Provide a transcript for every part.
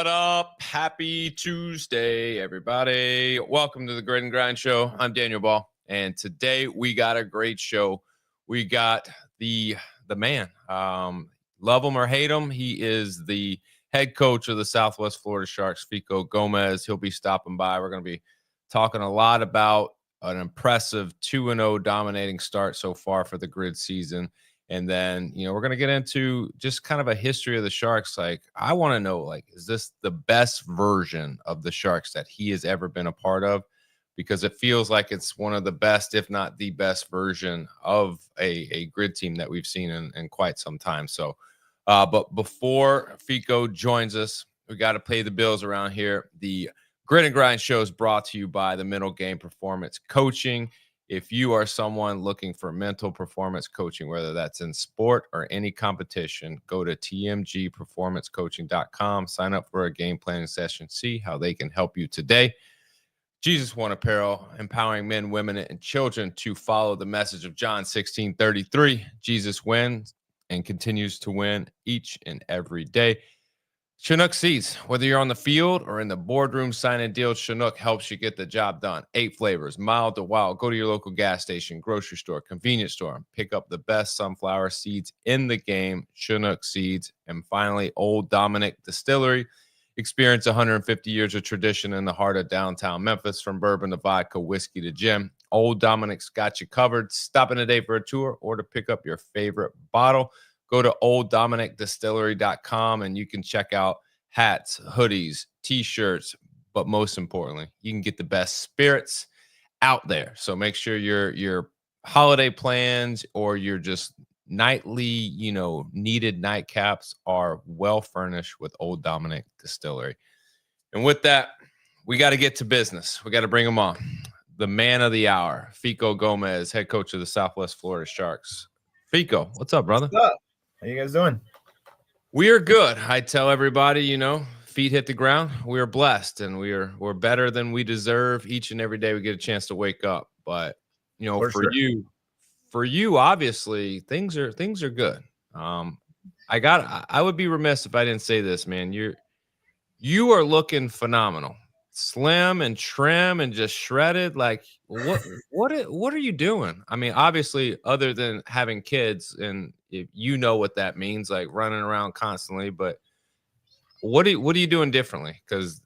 What up? Happy Tuesday, everybody. Welcome to the Grid and Grind Show. I'm Daniel Ball, and today we got a great show. We got the man. Love him or hate him, he is the head coach of the Southwest Florida Sharks, Fico Gomez. He'll be stopping by. We're going to be talking a lot about an impressive 2-0 dominating start so far for the Grid season. And then, we're going to get into just kind of a history of the Sharks. Like, I want to know, is this the best version of the Sharks that he has ever been a part of? Because it feels like it's one of the best, if not the best version of a Grid team that we've seen in quite some time. So, but before Fico joins us, we got to pay the bills around here. The Grid and Grind Show is brought to you by the Mental Game Performance Coaching. If you are someone looking for mental performance coaching, whether that's in sport or any competition, go to tmgperformancecoaching.com, sign up for a game planning session, see how they can help you today. Jesus One Apparel, empowering men, women, and children to follow the message of John 16:33. Jesus wins and continues to win each and every day. Chinook Seeds, whether you're on the field or in the boardroom signing deals, Chinook helps you get the job done. 8 flavors, mild to wild. Go to your local gas station, grocery store, convenience store, and pick up the best sunflower seeds in the game, Chinook Seeds. And finally, Old Dominick Distillery. Experience 150 years of tradition in the heart of downtown Memphis, from bourbon to vodka, whiskey to gin. Old Dominick's got you covered. Stop in today for a tour or to pick up your favorite bottle. Go to olddominickdistillery.com and you can check out hats, hoodies, T-shirts, but most importantly, you can get the best spirits out there. So make sure your holiday plans or your just nightly, needed nightcaps are well furnished with Old Dominick Distillery. And with that, we got to get to business. We got to bring him on. The man of the hour, Fico Gomez, head coach of the Southwest Florida Sharks. Fico, what's up, brother? What's up? How you guys doing? We are good. I tell everybody, feet hit the ground. We are blessed, and we're better than we deserve. Each and every day we get a chance to wake up. But for you, obviously things are good. I would be remiss if I didn't say this, man. You are looking phenomenal. Slim and trim and just shredded. Like, what are you doing? I mean, obviously, other than having kids, and if you know what that means, like running around constantly, but what are you doing differently? Because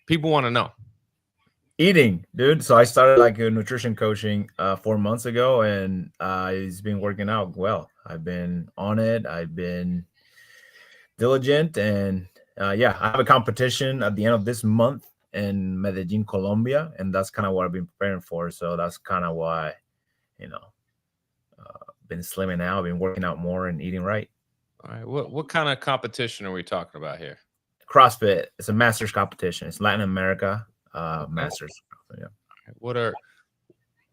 people want to know. Eating, dude. So I started nutrition coaching 4 months ago, and it's been working out well. I've been on it. I've been diligent, and I have a competition at the end of this month in Medellin, Colombia, and that's kind of what I've been preparing for. So that's kind of why, been slimming out, been working out more and eating right. All right. What kind of competition are we talking about here? CrossFit. It's a masters competition. It's Latin America masters. Yeah.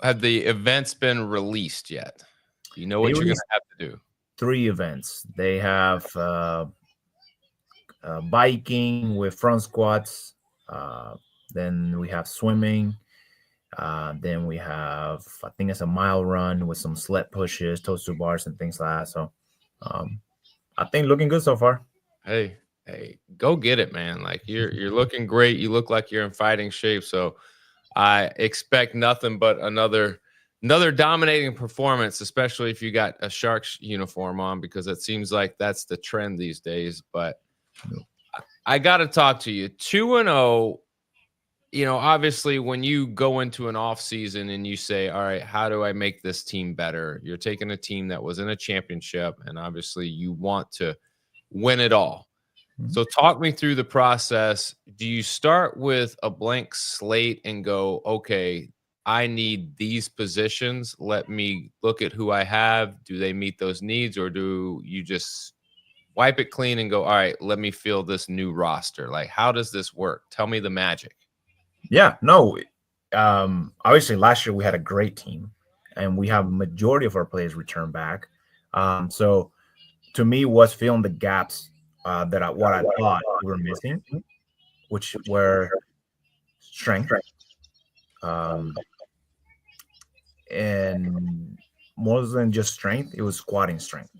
Have the events been released yet? Do you know what you're going to have to do? 3 events. They have biking with front squats. Then we have swimming. Then we have, I think it's a mile run with some sled pushes, toes to bars, and things like that. So I think looking good so far. Hey, go get it, man. Like, you're looking great. You look like you're in fighting shape. So I expect nothing but another dominating performance, especially if you got a Sharks uniform on, because it seems like that's the trend these days. But I got to talk to you. 2-0, obviously when you go into an off season and you say, all right, how do I make this team better? You're taking a team that was in a championship, and obviously you want to win it all. Mm-hmm. So talk me through the process. Do you start with a blank slate and go, okay, I need these positions. Let me look at who I have. Do they meet those needs, or do you just wipe it clean and go, all right, let me fill this new roster? Like, how does this work? Tell me the magic. Yeah, no. Obviously, last year we had a great team, and we have majority of our players return back. So to me, was filling the gaps what I thought we were missing, which were strength, and more than just strength, it was squatting strength.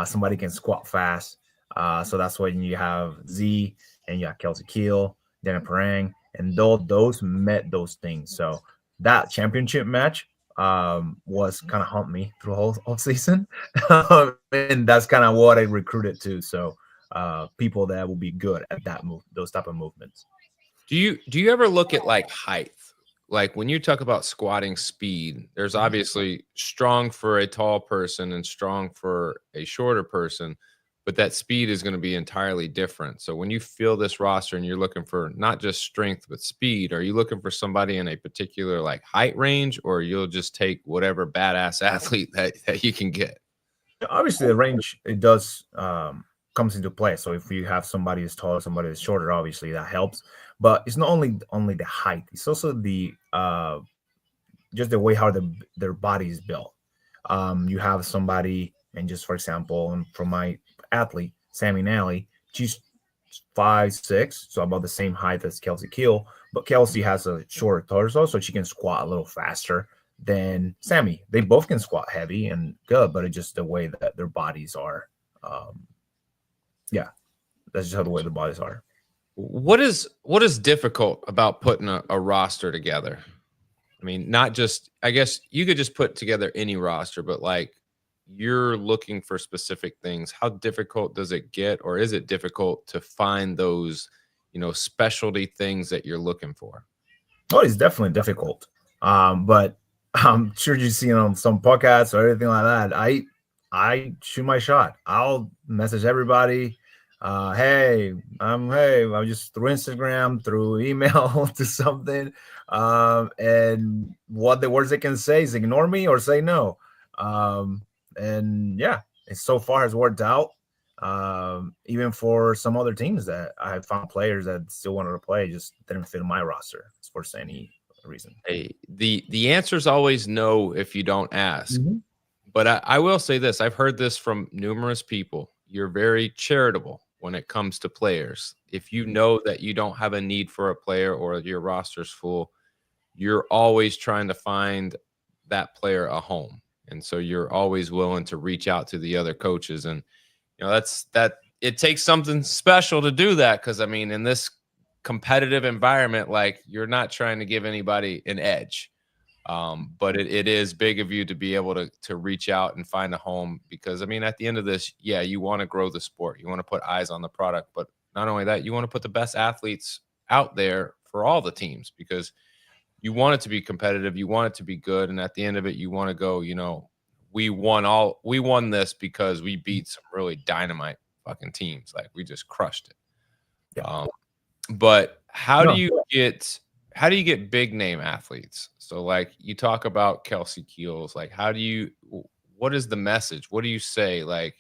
Somebody can squat fast. So that's when you have Z and you have Kelsey Keel, Dana Perang, and those met those things. So that championship match was kind of haunt me through the whole season. And that's kind of what I recruited to. So people that will be good at that move, those type of movements. Do you ever look at like height? Like when you talk about squatting speed, there's obviously strong for a tall person and strong for a shorter person, but that speed is going to be entirely different. So when you feel this roster and you're looking for not just strength but speed, are you looking for somebody in a particular like height range, or you'll just take whatever badass athlete that you can get? Obviously, the range it does comes into play. So if you have somebody that's taller, somebody that's shorter, obviously that helps. But it's not only the height; it's also the just the way how their body is built. You have somebody, and just for example, and from my athlete, Sammy Nally, she's 5'6", so about the same height as Kelsey Keel, but Kelsey has a shorter torso, so she can squat a little faster than Sammy. They both can squat heavy and good, but it's just the way that their bodies are. Yeah, that's just how the way the bodies are. What is difficult about putting a roster together? I mean, not just, I guess you could just put together any roster, but like you're looking for specific things. How difficult does it get, or is it difficult to find those, specialty things that you're looking for? Oh, it's definitely difficult. But I'm sure you've seen on some podcasts or anything like that. I shoot my shot. I'll message everybody. I'm just through Instagram, through email, to something. And what the words they can say is ignore me or say no. And yeah, it so far has worked out. Even for some other teams that I found players that still wanted to play, just didn't fit in my roster for any reason. Hey, the answer is always no if you don't ask. Mm-hmm. But I will say this: I've heard this from numerous people. You're very charitable when it comes to players. If you know that you don't have a need for a player or your roster's full, you're always trying to find that player a home. And so you're always willing to reach out to the other coaches. And, it takes something special to do that. Cause I mean, in this competitive environment, like you're not trying to give anybody an edge. But it is big of you to be able to reach out and find a home, because I mean, at the end of this, yeah, you want to grow the sport. You want to put eyes on the product, but not only that, you want to put the best athletes out there for all the teams, because you want it to be competitive. You want it to be good. And at the end of it, you want to go, we won this because we beat some really dynamite fucking teams. Like we just crushed it. Yeah. But how do you get big name athletes? So like you talk about Kelsey Keels, like what is the message? What do you say? Like,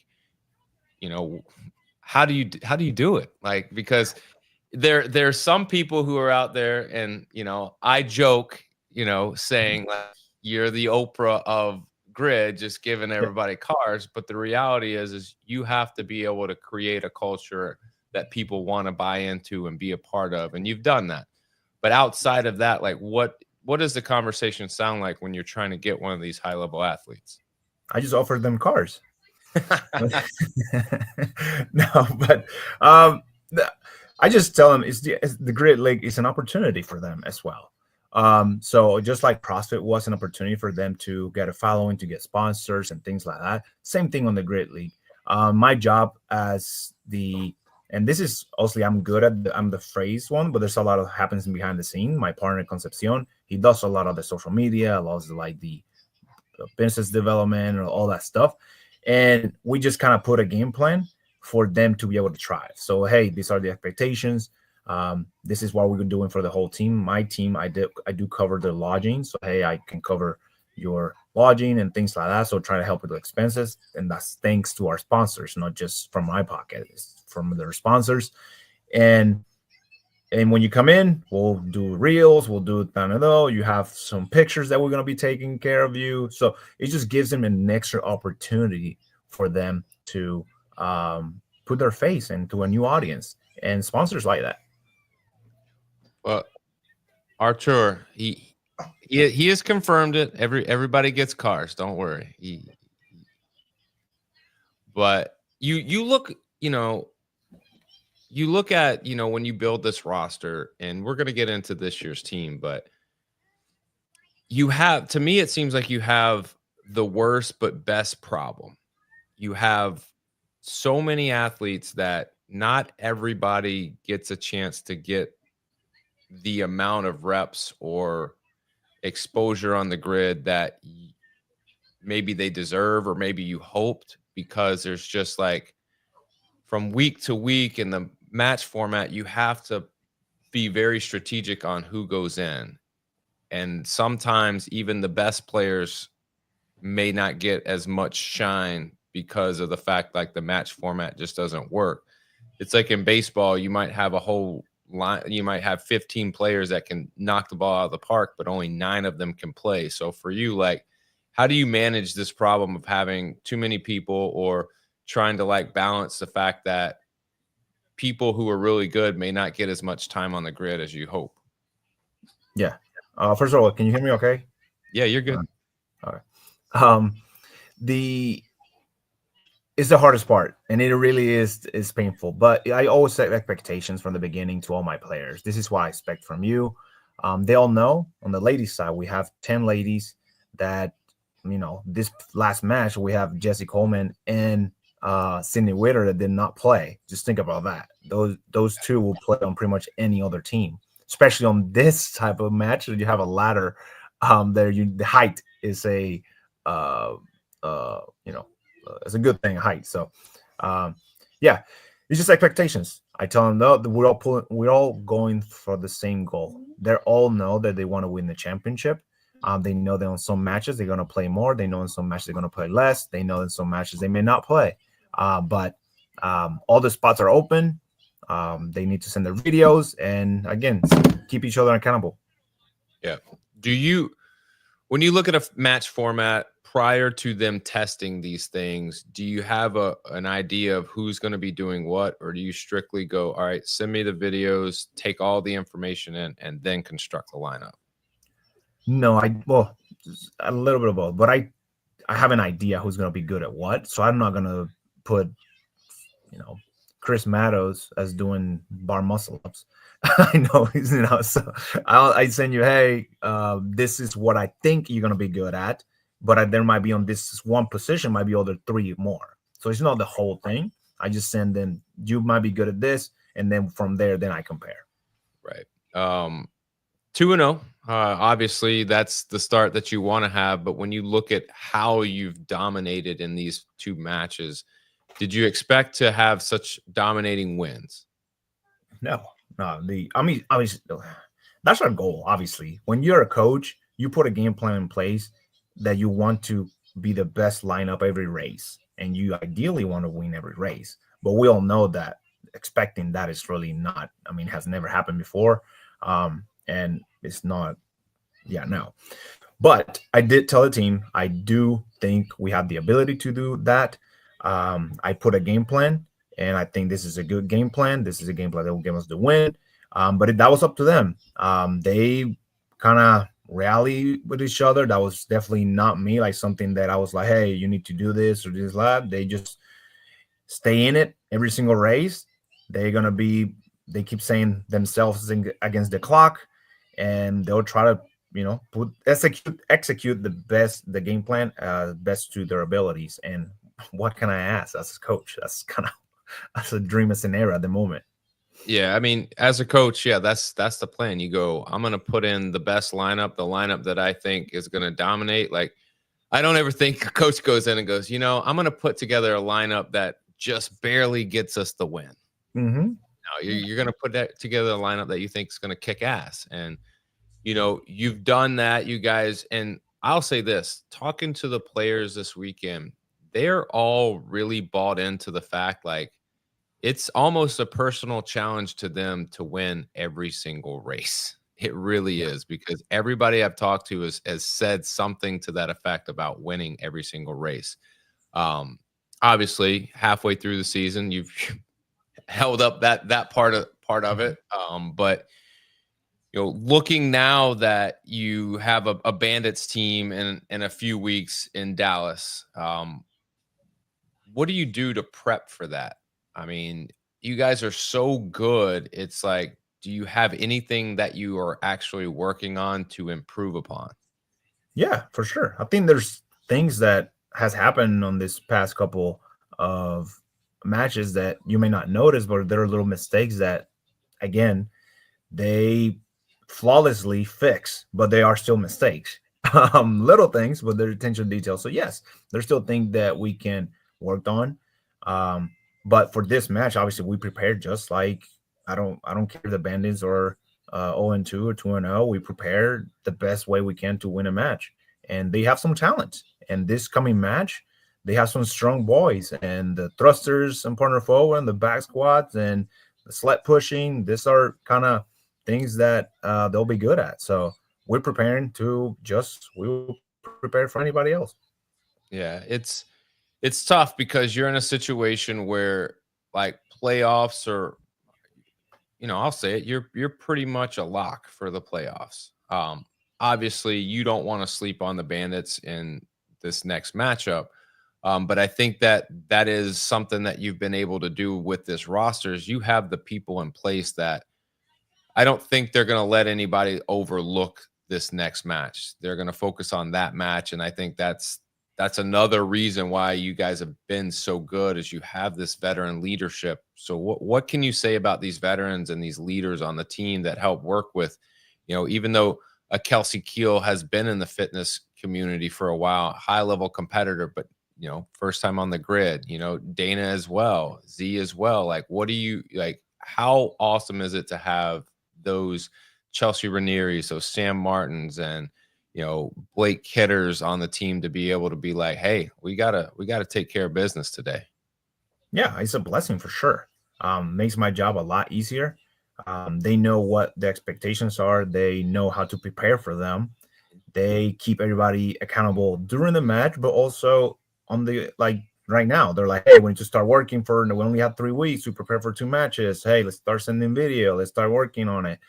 how do you do it? Like, because there's some people who are out there and, I joke, saying like you're the Oprah of grid, just giving everybody cars. But the reality is you have to be able to create a culture that people want to buy into and be a part of. And you've done that. But outside of that, like what does the conversation sound like when you're trying to get one of these high level athletes? I just offered them cars. No, but I just tell them it's the Grid League is an opportunity for them as well. So just like CrossFit was an opportunity for them to get a following, to get sponsors and things like that. Same thing on the Grid League. My job and this is obviously I'm the phrase one, but there's a lot of happens behind the scene. My partner Concepcion, he does a lot of the social media, a lot of like the business development and all that stuff. And we just kind of put a game plan for them to be able to thrive. So, hey, these are the expectations. This is what we're doing for the whole team. My team, I do cover the lodging. So, hey, I can cover your lodging and things like that. So try to help with the expenses. And that's thanks to our sponsors, not just from my pocket, it's from their sponsors. And when you come in, we'll do reels, we'll do Tanado. You have some pictures that we're going to be taking care of you. So it just gives them an extra opportunity for them to put their face into a new audience, and sponsors like that. Well, Artur, he has confirmed it. Everybody gets cars. Don't worry. But you look you look at, when you build this roster, and we're going to get into this year's team, but to me, it seems like you have the worst but best problem. You have so many athletes that not everybody gets a chance to get the amount of reps or exposure on the grid that maybe they deserve, or maybe you hoped, because there's just like, from week to week in the match format, you have to be very strategic on who goes in. And sometimes even the best players may not get as much shine because of the fact like the match format just doesn't work. It's like in baseball, you might have a whole line, you might have 15 players that can knock the ball out of the park, but only 9 of them can play. So for you, like, how do you manage this problem of having too many people, or trying to like balance the fact that people who are really good may not get as much time on the grid as you hope? Yeah. First of all, can you hear me okay? Yeah, you're good. All right. It's the hardest part, and it really is painful. But I always set expectations from the beginning to all my players. This is what I expect from you. They all know on the ladies' side, we have 10 ladies that, this last match, we have Jessie Coleman and Sydney Witter that did not play. Just think about that. Those two will play on pretty much any other team, especially on this type of match. You have a ladder the height is a it's a good thing, height. So yeah, it's just expectations. I tell them, no, we're all going for the same goal. They all know that they want to win the championship. They know that on some matches they're going to play more. They know in some matches they're going to play less. They know in some matches they may not play. But all the spots are open. They need to send their videos, and again, keep each other accountable. Yeah. When you look at a match format prior to them testing these things, do you have an idea of who's going to be doing what, or do you strictly go, all right, send me the videos, take all the information in, and then construct the lineup? No, well, a little bit of both, but I have an idea who's going to be good at what, so I'm not going to put, Chris Mattos as doing bar muscle ups. I know, so I send you, hey, this is what I think you're going to be good at, but there might be on this one position, might be other 3 more. So it's not the whole thing. I just send them, you might be good at this, and then from there, then I compare. Right. 2-0. Obviously, that's the start that you want to have. But when you look at how you've dominated in these 2 matches, did you expect to have such dominating wins? No. Obviously, that's our goal. Obviously, when you're a coach, you put a game plan in place that you want to be the best lineup every race, and you ideally want to win every race. But we all know that expecting that is really not, has never happened before. And it's not, no. But I did tell the team, I do think we have the ability to do that. I put a game plan, and I think this is a good game plan. This is a game plan that will give us the win. But that was up to them. They kind of rally with each other. That was definitely not me, like something that I was like, hey, you need to do this or this, that. They just stay in it every single race. They keep saying themselves against the clock, and they'll try to, execute the game plan best to their abilities. And what can I ask as a coach? That's a dream scenario at the moment. Yeah, as a coach, that's the plan. You go, I'm going to put in the best lineup, the lineup that I think is going to dominate. Like, I don't ever think a coach goes in and goes, I'm going to put together a lineup that just barely gets us the win. Mm-hmm. No, you're going to put that together a lineup that you think is going to kick ass. And, you've done that, you guys. And I'll say this, talking to the players this weekend, they're all really bought into the fact, like, it's almost a personal challenge to them to win every single race. It really is, because everybody I've talked to has said something to that effect about winning every single race. Obviously, halfway through the season, you've held up that part of it. But looking now that you have a Bandits team in a few weeks in Dallas, what do you do to prep for that? I mean, you guys are so good. It's like, do you have anything that you are actually working on to improve upon? Yeah, for sure. I think there's things that has happened on this past couple of matches that you may not notice, but there are little mistakes that, again, they flawlessly fix, but they are still mistakes. Little things, but they're attention to detail. So yes, there's still things that we can work on. Um, but for this match, obviously, we prepared just like I don't care if the Bandits or 0-2 or 2-0. We prepared the best way we can to win a match, and they have some talent. And this coming match, they have some strong boys, and the thrusters and partner forward, and the back squats, and the sled pushing. These are kind of things that they'll be good at. So we're preparing to just we will prepare for anybody else. Yeah, it's tough because you're in a situation where like playoffs are, I'll say it, you're pretty much a lock for the playoffs. Obviously you don't want to sleep on the Bandits in this next matchup. But I think that that is something that you've been able to do with this roster is you have the people in place that I don't think they're going to let anybody overlook this next match. They're going to focus on that match, and I think that's another reason why you guys have been so good is you have this veteran leadership. So what can you say about these veterans and these leaders on the team that help work with, even though a Kelsey Keel has been in the fitness community for a while, high level competitor, but first time on the grid, Dana as well, Z as well. Like, what do you like? How awesome is it to have those Chelsea Ranieris, those Sam Martins, and Blake Kidders on the team to be able to be like, hey, we gotta take care of business today. Yeah, it's a blessing for sure. Makes my job a lot easier. They know what the expectations are. They know how to prepare for them. They keep everybody accountable during the match, but also on the right now. They're like, hey, we need to start working for. We only have 3 weeks to prepare for 2 matches. Hey, let's start sending video. Let's start working on it.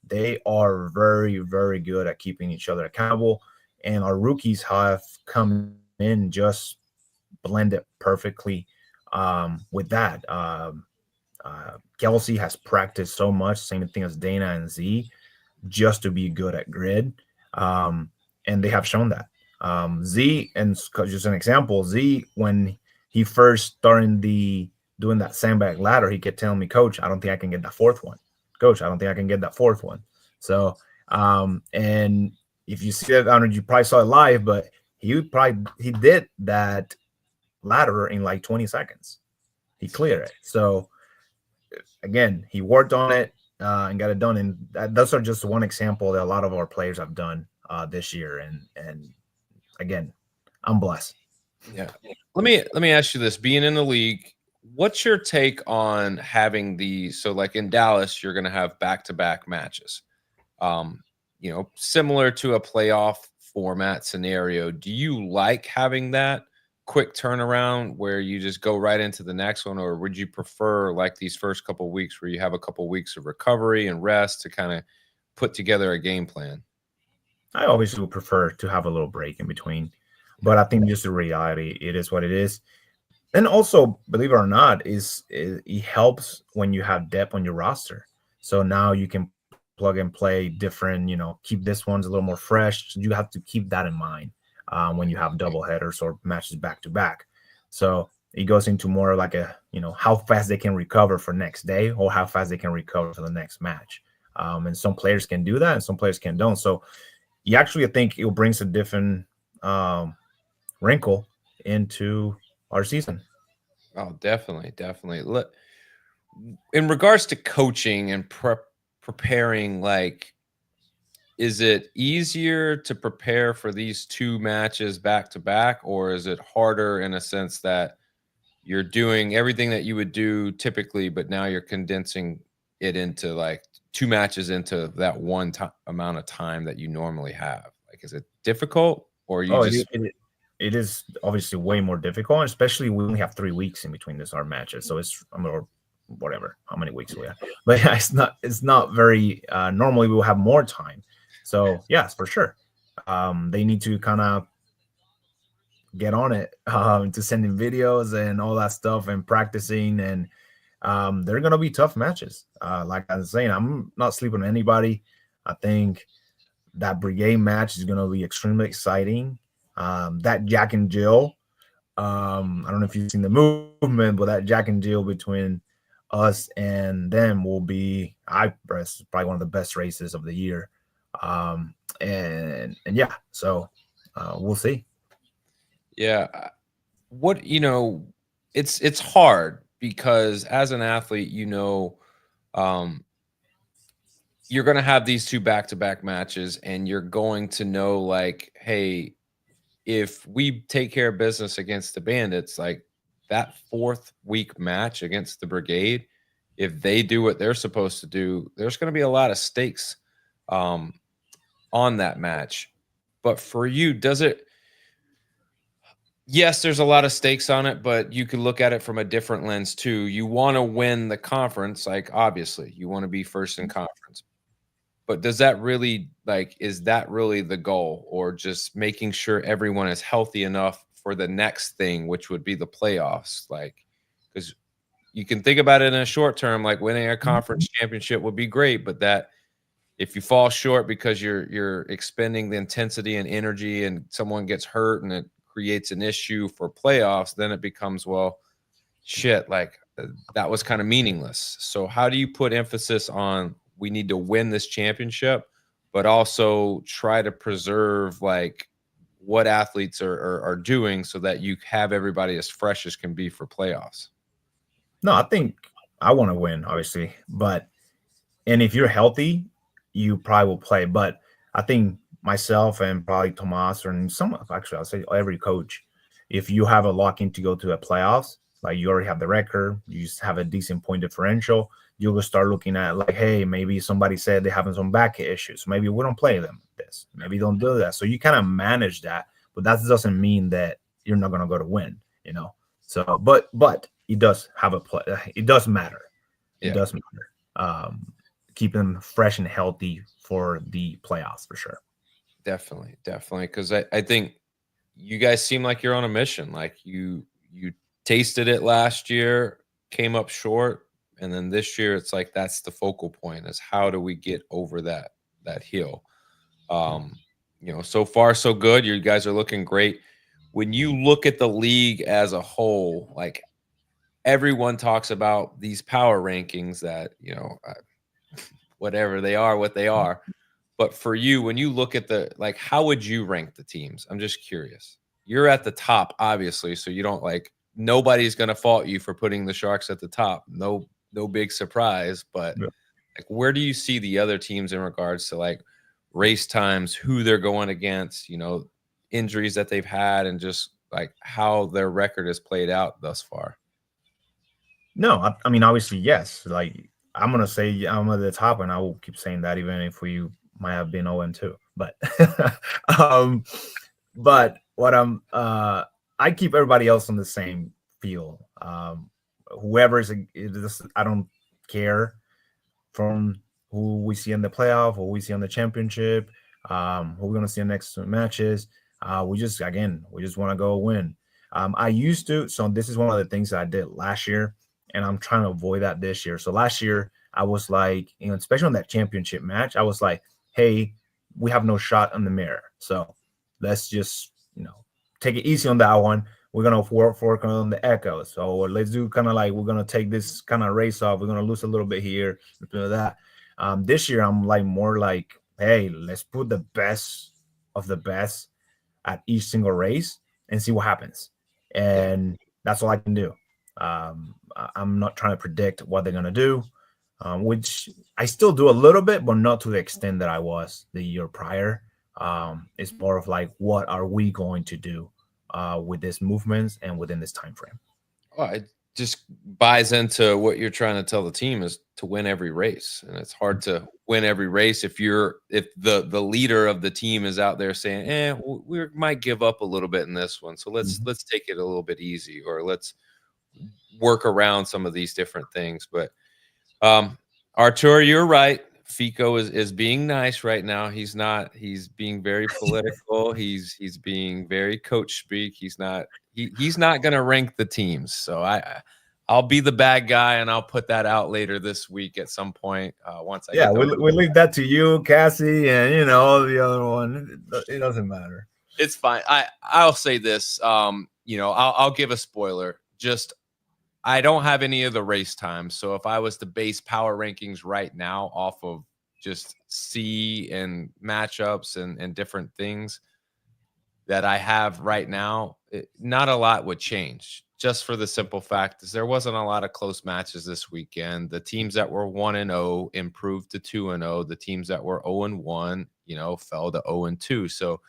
They are very, very good at keeping each other accountable, and our rookies have come in just blended perfectly with that. Kelsey has practiced so much, same thing as Dana and Z, just to be good at grid, and they have shown that. Z, and just an example, Z, when he first started doing that sandbag ladder, he kept telling me, Coach, I don't think I can get that 4th one. Coach, I don't think I can get that 4th one. So, and if you see that, I don't know, you probably saw it live, but he did that ladder in like 20 seconds. He cleared it. So again, he worked on it and got it done. And those are just one example that a lot of our players have done this year. And again, I'm blessed. Yeah. Let me ask you this: being in the league, what's your take on having so like in Dallas, you're going to have back-to-back matches, similar to a playoff format scenario. Do you like having that quick turnaround where you just go right into the next one, or would you prefer like these first couple of weeks where you have a couple of weeks of recovery and rest to kind of put together a game plan? I obviously would prefer to have a little break in between, but I think just the reality, it is what it is. And also, believe it or not, it helps when you have depth on your roster. So now you can plug and play different, keep this one's a little more fresh. You have to keep that in mind when you have double headers or matches back to back. So it goes into more like how fast they can recover for next day or how fast they can recover for the next match. And some players can do that and some players don't. So you actually think it brings a different wrinkle into our season. Oh, definitely. Look, in regards to coaching and preparing, like, is it easier to prepare for these 2 matches back to back, or is it harder in a sense that you're doing everything that you would do typically, but now you're condensing it into like 2 matches into that one amount of time that you normally have? Like, is it difficult, or you just? It is obviously way more difficult, especially we only have 3 weeks in between our matches. So it's or whatever how many weeks we have, but yeah, it's not very. Normally we will have more time. So yes, for sure, they need to kind of get on it, to sending videos and all that stuff and practicing. And they're going to be tough matches. Like I was saying, I'm not sleeping on anybody. I think that Brigade match is going to be extremely exciting. That Jack and Jill, I don't know if you've seen the movement, but that Jack and Jill between us and them will be, probably one of the best races of the year. And yeah, so we'll see. Yeah. What, it's hard because as an athlete, you're going to have these two back-to-back matches and you're going to know, like, hey, if we take care of business against the Bandits, like that 4th week match against the Brigade, if they do what they're supposed to do, there's going to be a lot of stakes on that match. But for you, yes, there's a lot of stakes on it, but you could look at it from a different lens too. You want to win the conference, like obviously you want to be first in conference. But does that really, is that really the goal, or just making sure everyone is healthy enough for the next thing, which would be the playoffs? Because you can think about it in a short term, like winning a conference championship would be great, but that if you fall short because you're expending the intensity and energy and someone gets hurt and it creates an issue for playoffs, then it becomes, well, shit, that was kind of meaningless. So how do you put emphasis on, we need to win this championship, but also try to preserve what athletes are doing so that you have everybody as fresh as can be for playoffs? No, I think I want to win, obviously, and if you're healthy, you probably will play. But I think myself and probably Tomas, and actually, I'll say every coach, if you have a lock-in to go to the playoffs, like you already have the record, you just have a decent point differential, you will start looking at hey, maybe somebody said they're having some back issues. Maybe we don't play them this. Maybe don't do that. So you kind of manage that, but that doesn't mean that you're not going to go to win, So, but it does have a play. It does matter. It does matter. Keep them fresh and healthy for the playoffs for sure. Definitely. Because I think you guys seem like you're on a mission. Like you tasted it last year, came up short. And then this year, it's like that's the focal point, is how do we get over that hill? So far so good. You guys are looking great. When you look at the league as a whole, everyone talks about these power rankings that whatever they are, what they are. But for you, when you look at how would you rank the teams? I'm just curious. You're at the top, obviously, so you don't nobody's going to fault you for putting the Sharks at the top. No big surprise, but where do you see the other teams in regards to race times, who they're going against, injuries that they've had, and just how their record has played out thus far? No, I mean, obviously, yes. I'm going to say I'm at the top, and I will keep saying that even if we might have been 0-2. But but what I keep everybody else on the same feel. Whoever I don't care from who we see in the playoff, who we see on the championship, who we're going to see in the next 2 matches. We just want to go win. I used to, so this is one of the things that I did last year, and I'm trying to avoid that this year. So last year I was especially on that championship match, I was like, hey, we have no shot on the mirror. So let's just, take it easy on that one. We're going to work on the echoes. So let's do kind of we're going to take this kind of race off. We're going to lose a little bit here, that. This year, I'm more hey, let's put the best of the best at each single race and see what happens. And that's all I can do. I'm not trying to predict what they're going to do, which I still do a little bit, but not to the extent that I was the year prior. It's more of what are we going to do with these movements and within this time frame? Well, it just buys into what you're trying to tell the team, is to win every race, and it's hard to win every race if the leader of the team is out there saying, we might give up a little bit in this one, so let's take it a little bit easy, or let's work around some of these different things. But Artur, you're right. Fico is being nice right now. He's being very political. He's being very coach speak. He's not going to rank the teams. So I'll be the bad guy, and I'll put that out later this week at some point. Once I get we leave that to you, Cassie, and the other one. It doesn't matter. It's fine. I'll say this. I'll give a spoiler. Just I don't have any of the race times. So if I was to base power rankings right now off of just C and matchups and different things that I have right now, not a lot would change. Just for the simple fact is there wasn't a lot of close matches this weekend. The teams that were 1-0 improved to 2-0. The teams that were 0-1, fell to 0-2. So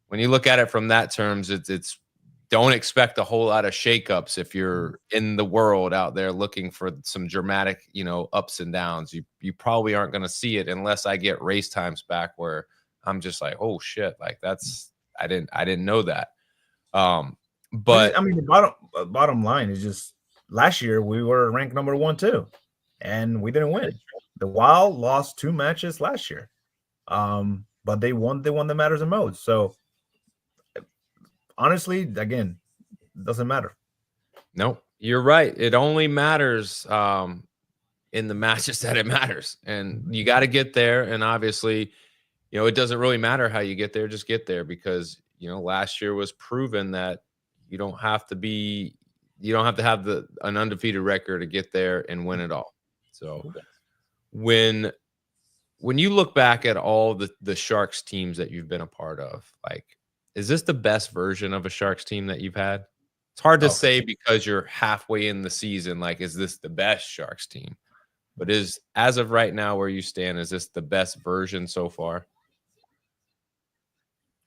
when you look at it from that terms, it's don't expect a whole lot of shakeups if you're in the world out there looking for some dramatic, ups and downs. You probably aren't going to see it unless I get race times back where I'm just like, oh shit, like I didn't know that. But I mean, the bottom line is just last year we were ranked number 1 too, and we didn't win. The Wild lost 2 matches last year, but they won the one that matters the most. So honestly, again, doesn't matter. No, you're right. It only matters in the matches that it matters, and you got to get there. And obviously, it doesn't really matter how you get there; just get there, because last year was proven that you don't have to have an undefeated record to get there and win it all. So when you look back at all the Sharks teams that you've been a part of, like, is this the best version of a Sharks team that you've had? It's hard to say because you're halfway in the season. Like, is this the best Sharks team? But as of right now where you stand, is this the best version so far?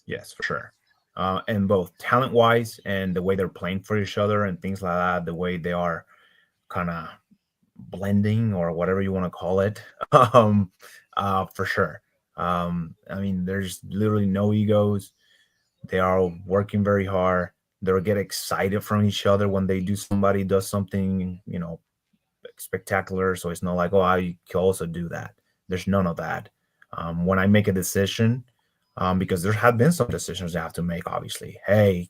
Yes, for sure. And both talent-wise and the way they're playing for each other and things like that, the way they are kind of blending or whatever you want to call it, for sure. I mean, there's literally no egos. They are working very hard. They'll get excited from each other when somebody does something, spectacular. So it's not like, oh, I can also do that. There's none of that. When I make a decision, because there have been some decisions I have to make, obviously. Hey,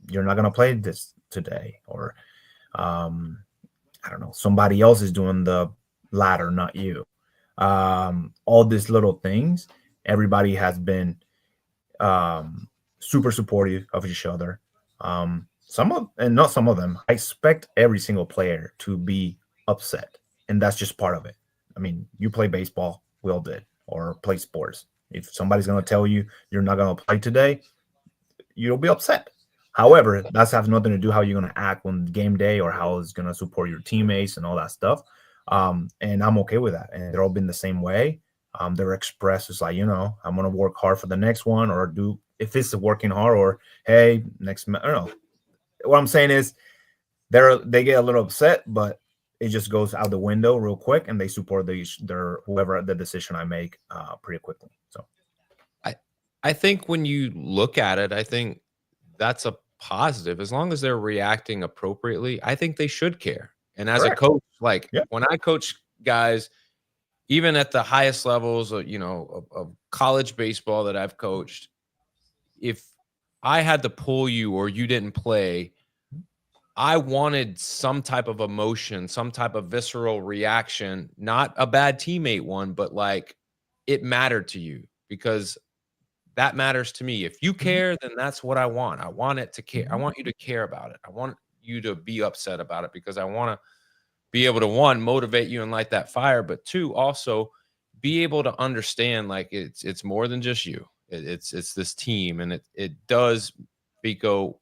you're not going to play this today. Or, I don't know, somebody else is doing the latter, not you. All these little things, everybody has been super supportive of each other. Not some of them, I expect every single player to be upset. And that's just part of it. I mean, you play baseball, we all did, or play sports. If somebody's going to tell you you're not going to play today, you'll be upset. However, that has nothing to do how you're going to act on game day or how it's going to support your teammates and all that stuff. And I'm okay with that. And they're all been the same way. Their express is like, I'm going to work hard for the next one, or if it's working hard, or hey, I don't know. What I'm saying is they get a little upset, but it just goes out the window real quick, and they support their whoever the decision I make pretty quickly. So I think when you look at it, I think that's a positive. As long as they're reacting appropriately, I think they should care. And as Correct. a coach, when I coach guys, even at the highest levels of, of college baseball that I've coached, if I had to pull you or you didn't play, I wanted some type of emotion, some type of visceral reaction, not a bad teammate one, but like it mattered to you, because that matters to me. If you care, then that's what I want. I want it to care. I want you to care about it. I want you to be upset about it, because I want to be able to, 1, motivate you and light that fire, but 2, also be able to understand, like, it's more than just you. It's this team, and it does, Fico,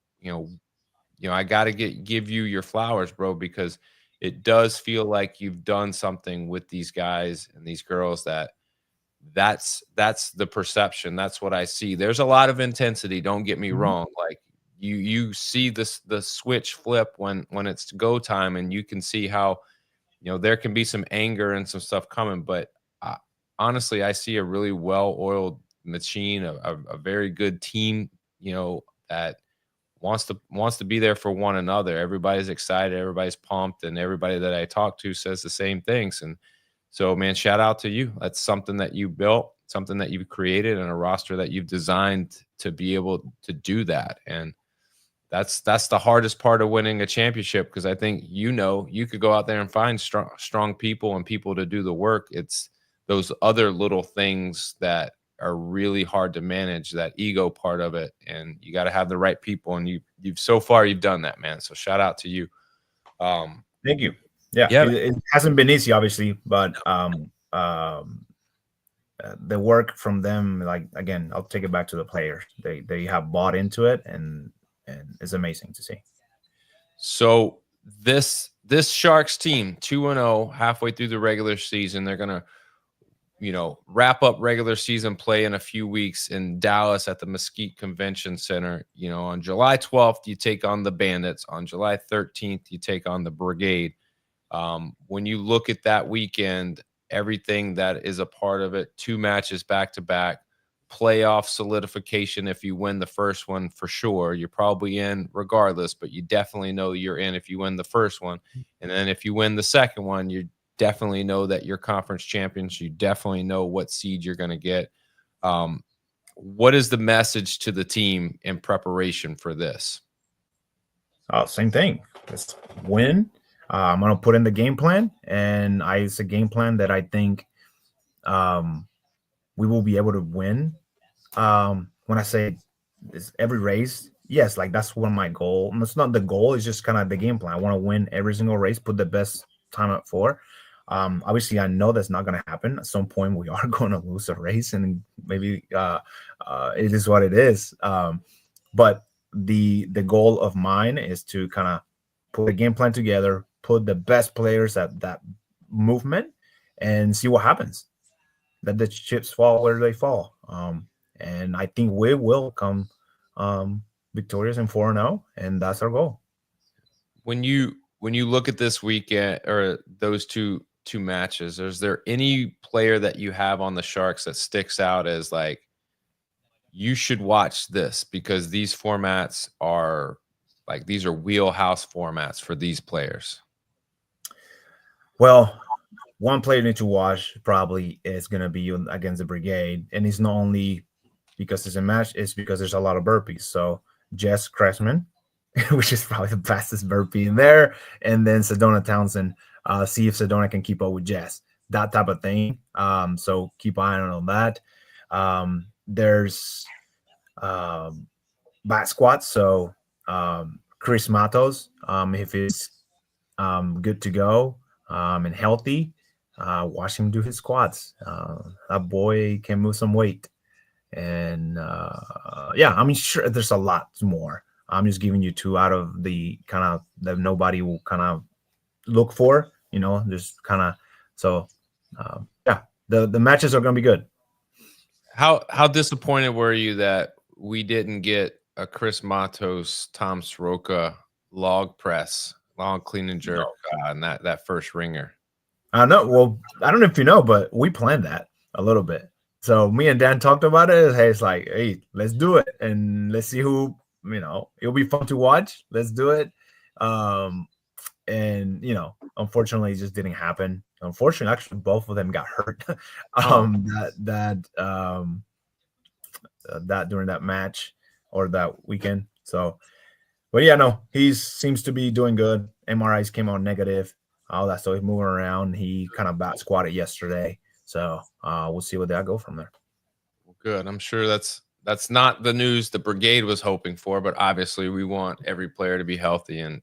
I got to give you your flowers, bro, because it does feel like you've done something with these guys and these girls that's the perception. That's what I see. There's a lot of intensity. Don't get me wrong. Like you see the switch flip when it's go time, and you can see how, there can be some anger and some stuff coming. But honestly, I see a really well-oiled machine, a very good team, that wants to be there for one another. Everybody's excited, everybody's pumped, and everybody that I talk to says the same things. And So, man, shout out to you. That's something that you built, something that you've created, and a roster that you've designed to be able to do that. And that's the hardest part of winning a championship, because I think, you could go out there and find strong people and people to do the work. It's those other little things that are really hard to manage, that ego part of it, and you got to have the right people. And you've so far you've done that, man. So shout out to you. Thank you. Yeah, yeah. it hasn't been easy, obviously, but the work from them, like, again, I'll take it back to the players. They have bought into it, and it's amazing to see. So this Sharks team, 2-0, halfway through the regular season, they're gonna wrap up regular season play in a few weeks in Dallas at the Mesquite Convention Center. On July 12th, you take on the Bandits. On July 13th, you take on the Brigade. When you look at that weekend, everything that is a part of it, 2 matches back-to-back, playoff solidification. If you win the first one, for sure, you're probably in regardless, but you definitely know you're in if you win the first one. And then if you win the second one, you definitely know that you're conference champions. You definitely know what seed you're going to get. What is the message to the team in preparation for this? Same thing. Let's win. I'm going to put in the game plan, and it's a game plan that I think we will be able to win. When I say it's every race, yes, like that's one of my goal. It's not the goal, it's just kind of the game plan. I want to win every single race, put the best time up for. Obviously, I know that's not going to happen. At some point, we are going to lose a race, and maybe it is what it is. But the goal of mine is to kind of put a game plan together, put the best players at that movement, and see what happens. Let the chips fall where they fall. And I think we will come victorious in 4-0, and that's our goal. When you look at this weekend, or those two matches, is there any player that you have on the Sharks that sticks out as like, you should watch this, because these formats are like, these are wheelhouse formats for these players? Well, one player you need to watch probably is going to be against the Brigade, and it's not only because it's a match, it's because there's a lot of burpees. So Jess Cressman, which is probably the fastest burpee in there, and then Sedona Townsend. See if Sedona can keep up with Jess, that type of thing. So keep an eye on that. There's back squats. So Chris Matos, if he's good to go and healthy, watch him do his squats. That boy can move some weight. And yeah, I mean, sure, there's a lot more. I'm just giving you 2 out of the kind of that nobody will kind of look for, just kind of. So yeah, the matches are going to be good. How disappointed were you that we didn't get a Chris Matos, Tom Soroka log press, long clean and jerk and that first ringer? I know. Well, I don't know if you know, but we planned that a little bit. So me and Dan talked about it. Hey, it's like, hey, let's do it, and let's see who. It'll be fun to watch. Let's do it. And unfortunately, it just didn't happen. Unfortunately, actually, both of them got hurt. That during that match or that weekend. So, but yeah, no, he seems to be doing good. MRIs came out negative. All that, so he's moving around. He kind of bat squatted yesterday. So we'll see where that go from there. Well, good. I'm sure that's not the news the Brigade was hoping for, but obviously we want every player to be healthy, and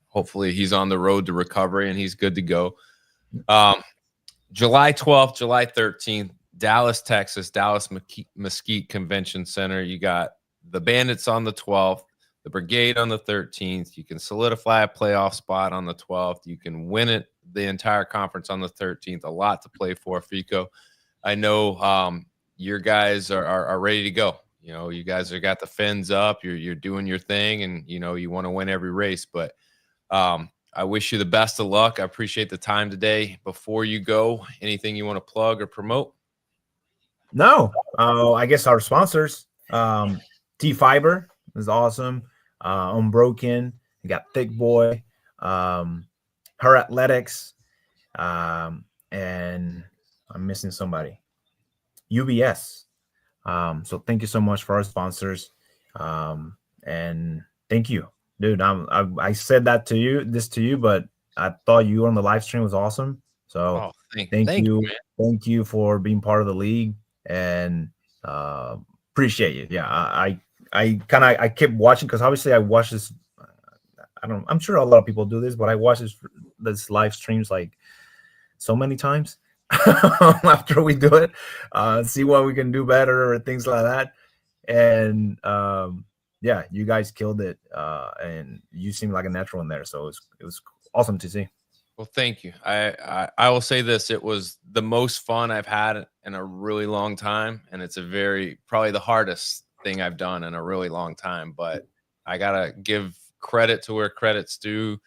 hopefully he's on the road to recovery and he's good to go. July 12th, July 13th, Dallas, Texas, Dallas Mesquite Convention Center. You got the Bandits on the 12th, the Brigade on the 13th. You can solidify a playoff spot on the 12th. You can win it, the entire conference, on the 13th. A lot to play for, Fico. I know your guys are ready to go. You guys have got the fins up. You're doing your thing, and you want to win every race. But I wish you the best of luck. I appreciate the time today. Before you go, anything you want to plug or promote? No, I guess our sponsors, T Fiber is awesome. Unbroken, you got Thick Boy, Her Athletics, and I'm missing somebody. UBS. So thank you so much for our sponsors. And thank you, dude. I said this to you, but I thought you on the live stream was awesome. So Oh, thank thank you, you. man. Thank you for being part of the league, and appreciate you. Yeah, I kept watching because obviously I watch this. I'm sure a lot of people do this, but I watch this live streams like so many times after we do it, see what we can do better or things like that. And yeah, you guys killed it, and you seem like a natural in there, so it was awesome to see. Well, thank you. I will say this: it was the most fun I've had in a really long time, and it's probably the hardest thing I've done in a really long time. But I gotta give credit to where credit's due.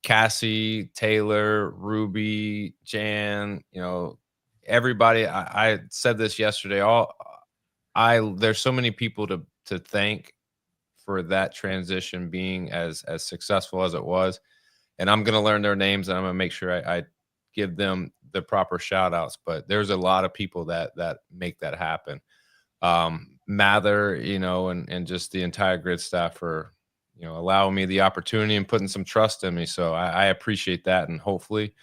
Cassie, Taylor, Ruby, Jan, everybody. I said this yesterday. There's so many people to thank for that transition being as successful as it was. And I'm going to learn their names, and I'm going to make sure I give them the proper shout outs. But there's a lot of people that make that happen. Mather, and just the entire grid staff for, allowing me the opportunity and putting some trust in me. So I appreciate that. And hopefully,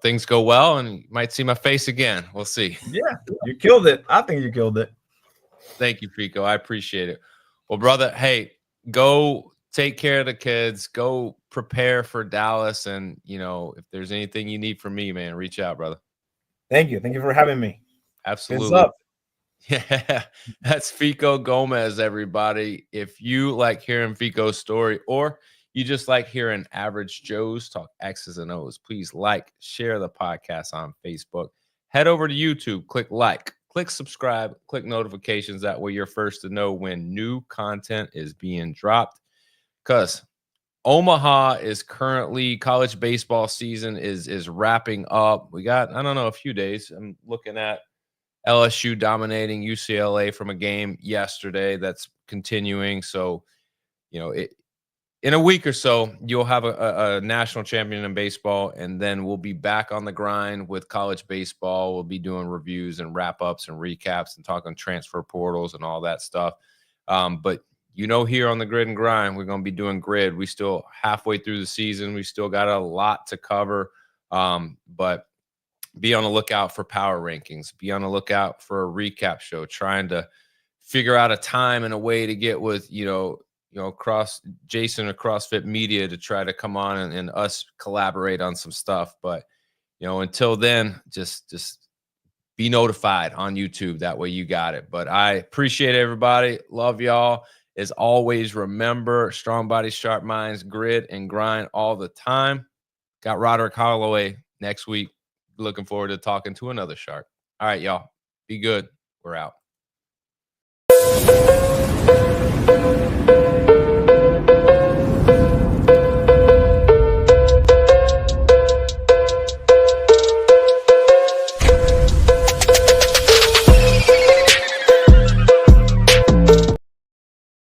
things go well and you might see my face again. We'll see. Yeah, you killed it. I think you killed it. Thank you, Fico. I appreciate it. Well, brother, hey, go take care of the kids. Go prepare for Dallas. And, if there's anything you need from me, man, reach out, brother. Thank you. Thank you for having me. Absolutely. Good stuff. Yeah, that's Fico Gomez, everybody. If you like hearing Fico's story, or you just like hearing average Joes talk X's and O's, please share the podcast on Facebook. Head over to YouTube, click subscribe, click notifications. That way you're first to know when new content is being dropped. Because Omaha is currently, college baseball season is wrapping up. We got, I don't know, a few days. I'm looking at LSU dominating UCLA from a game yesterday that's continuing. So, in a week or so, you'll have a national champion in baseball, and then we'll be back on the grind with college baseball. We'll be doing reviews and wrap-ups and recaps and talking transfer portals and all that stuff. But, here on the Grid and Grind, we're going to be doing grid. We still halfway through the season. We still got a lot to cover, but be on the lookout for power rankings. Be on the lookout for a recap show, trying to figure out a time and a way to get with, Jason or CrossFit Media to try to come on and us collaborate on some stuff. But, until then, just be notified on YouTube. That way you got it. But I appreciate everybody. Love y'all. As always, remember, strong bodies, sharp minds, grid and grind all the time. Got Roderick Holloway next week. Looking forward to talking to another shark. All right, y'all. Be good. We're out.